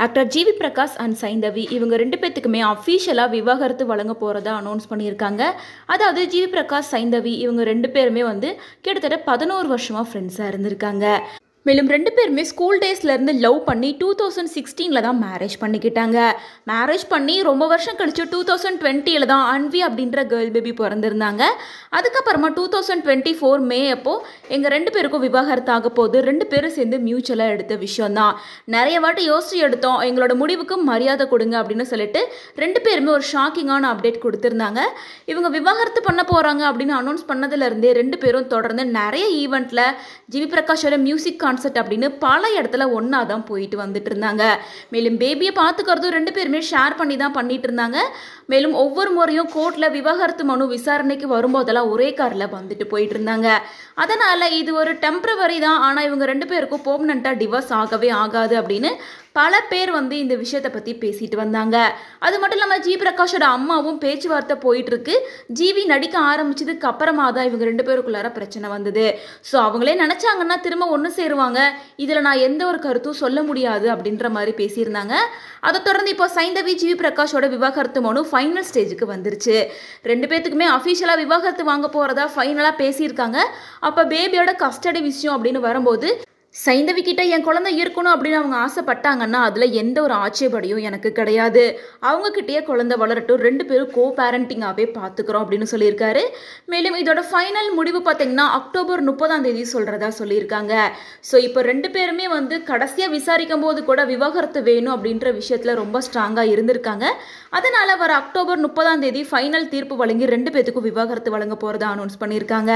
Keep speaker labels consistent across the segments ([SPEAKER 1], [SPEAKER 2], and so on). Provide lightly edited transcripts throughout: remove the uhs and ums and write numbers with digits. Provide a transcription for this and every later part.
[SPEAKER 1] Actor GV Prakash and Saindhavi இவங்க 2 பேத்துக்குமே அஃபீஷியலாக விவாகரத்து வழங்க போகிறதா அனௌன்ஸ் பண்ணியிருக்காங்க. அதாவது ஜிவி பிரகாஷ் சைந்தவி இவங்க 2 பேருமே கிட்டத்தட்ட 11 வருஷமாக ஃப்ரெண்ட்ஸாக இருந்திருக்காங்க. மேலும் 2 பேருமே ஸ்கூல் டேஸ்லேருந்து லவ் பண்ணி 2016 தான் மேரேஜ் பண்ணிக்கிட்டாங்க. மேரேஜ் பண்ணி ரொம்ப வருஷம் கழிச்சு 2020 தான் அன்வி அப்படின்ற கேர்ள் பேபி பிறந்திருந்தாங்க. அதுக்கப்புறமா 2024 மே அப்போ எங்கள் 2 பேருக்கும் விவாகரத்து ஆக போது 2 பேரும் சேர்ந்து மியூச்சுவலாக எடுத்த விஷயம்தான். நிறைய வாட்டி யோசிச்சு எடுத்தோம், எங்களோட முடிவுக்கு மரியாதை கொடுங்க அப்படின்னு சொல்லிட்டு 2 பேருமே ஒரு ஷாக்கிங்கான அப்டேட் கொடுத்துருந்தாங்க. இவங்க விவாகரத்து பண்ண போகிறாங்க அப்படின்னு அனௌன்ஸ் பண்ணதுலேருந்தே 2 பேரும் தொடர்ந்து நிறைய ஈவெண்ட்டில் ஜிவி பிரகாஷோட மியூசிக் கான்சர்ட் அப்படின்னு பல இடத்துல ஒன்றா தான் போயிட்டு வந்துட்டு இருந்தாங்க. மேலும் பேபியை பார்த்துக்கிறதும் 2 பேருமே ஷேர் பண்ணி தான் பண்ணிட்டு இருந்தாங்க. மேலும் ஒவ்வொரு முறையும் கோர்ட்டில் விவாகரத்து மனு விசாரணைக்கு வரும்போதெல்லாம் ஒரே காரில் வந்துட்டு போயிட்டு இருந்தாங்க. அதனால் இது ஒரு டெம்பரவரி தான், ஆனால் இவங்க 2 பேருக்கும் பெர்மனெண்ட்டாக டிவோர்ஸ் ஆகவே ஆகாது அப்படின்னு பல பேர் இந்த விஷயத்தை பற்றி பேசிட்டு வந்தாங்க. அது மட்டும் இல்லாமல் ஜி பிரகாஷோட அம்மாவும் பேச்சுவார்த்தை போயிட்டு இருக்கு. ஜிவி நடிக்க ஆரம்பிச்சதுக்கு அப்புறமா தான் இவங்க 2 பேருக்குள்ளார பிரச்சனை வந்தது. ஸோ அவங்களே நினச்சாங்கன்னா திரும்ப ஒன்று சேருவாங்க, இதில் நான் எந்த ஒரு கருத்தும் சொல்ல முடியாது அப்படின்ற மாதிரி பேசியிருந்தாங்க. அதை தொடர்ந்து இப்போ சைந்தவி ஜிவி பிரகாஷோட விவாகரத்து மனு ஃபைனல் ஸ்டேஜுக்கு வந்துருச்சு. 2 பேத்துக்குமே அஃபீஷியலாக விவாகரத்து வாங்க போகிறதா ஃபைனலாக பேசியிருக்காங்க. அப்போ பேபியோட கஸ்டடி விஷயம் அப்படின்னு வரும்போது சைந்தவி கிட்ட என் குழந்தை இருக்கணும் அப்படின்னு அவங்க ஆசைப்பட்டாங்கன்னா அதில் எந்த ஒரு ஆட்சேபடியும் எனக்கு கிடையாது. அவங்கக்கிட்டேயே குழந்தை வளரட்டும், 2 பேரும் கோ பேரண்டிங்காகவே பார்த்துக்கிறோம் அப்படின்னு சொல்லியிருக்காரு. மேலும் இதோட ஃபைனல் முடிவு பார்த்தீங்கன்னா அக்டோபர் 30 சொல்கிறதா சொல்லியிருக்காங்க. ஸோ இப்போ 2 பேருமே கடைசியாக விசாரிக்கும் போது கூட விவாகரத்து வேணும் அப்படின்ற விஷயத்தில் ரொம்ப ஸ்ட்ராங்காக இருந்திருக்காங்க. அதனால் வர அக்டோபர் 30 ஃபைனல் தீர்ப்பு வழங்கி 2 பேத்துக்கும் விவாகரத்து வழங்க போகிறதா அனௌன்ஸ் பண்ணியிருக்காங்க.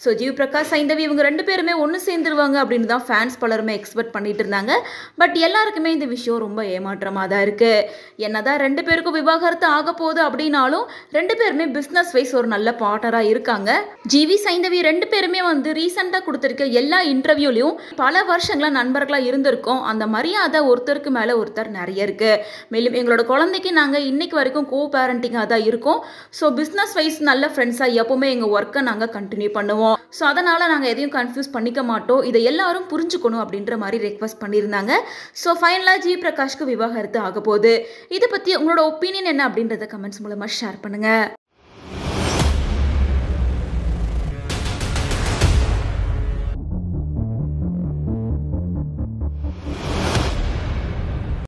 [SPEAKER 1] ஸோ ஜிவி பிரகாஷ் சைந்தவி இவங்க 2 பேருமே ஒன்று சேர்ந்துருவாங்க அப்படின்னு தான் ஃபேன்ஸ் பலருமே எக்ஸ்பெக்ட் பண்ணிட்டு இருந்தாங்க. பட் எல்லாருக்குமே இந்த விஷயம் ரொம்ப ஏமாற்றமாக தான் இருக்குது. என்னதான் 2 பேருக்கும் விவாகரத்து ஆக போகுது அப்படின்னாலும் 2 பேருமே பிஸ்னஸ் வைஸ் ஒரு நல்ல பார்ட்னராக இருக்காங்க. ஜிவி சைந்தவி 2 பேருமே ரீசெண்டாக கொடுத்துருக்க எல்லா இன்டர்வியூலையும் பல வருஷங்களாக நண்பர்களாக இருந்திருக்கோம். அந்த மரியாதை ஒருத்தருக்கு மேலே ஒருத்தர் நிறைய இருக்குது. மேலும் எங்களோட குழந்தைக்கு நாங்கள் இன்னைக்கு வரைக்கும் கோ பேரண்டிங்காக தான் இருக்கோம். ஸோ பிஸ்னஸ் வைஸ் நல்ல ஃப்ரெண்ட்ஸாக எப்போவுமே எங்கள் ஒர்க்கை நாங்கள் கண்டினியூ பண்ணுவோம். ஸோ அதனால் நாங்கள் எதையும் கன்ஃபியூஸ் பண்ணிக்க மாட்டோம், இதை எல்லாரும் புரிஞ்சுக்கணும் அப்படின்ற மாதிரி ரெக்வஸ்ட் பண்ணியிருந்தாங்க. ஸோ ஃபைனலாக ஜி பிரகாஷ்க்கு விவாகரத்து ஆக போகுது. இதை பற்றி உங்களோட ஒப்பீனியன் என்ன அப்படின்றத கமெண்ட்ஸ் மூலமாக ஷேர் பண்ணுங்கள்.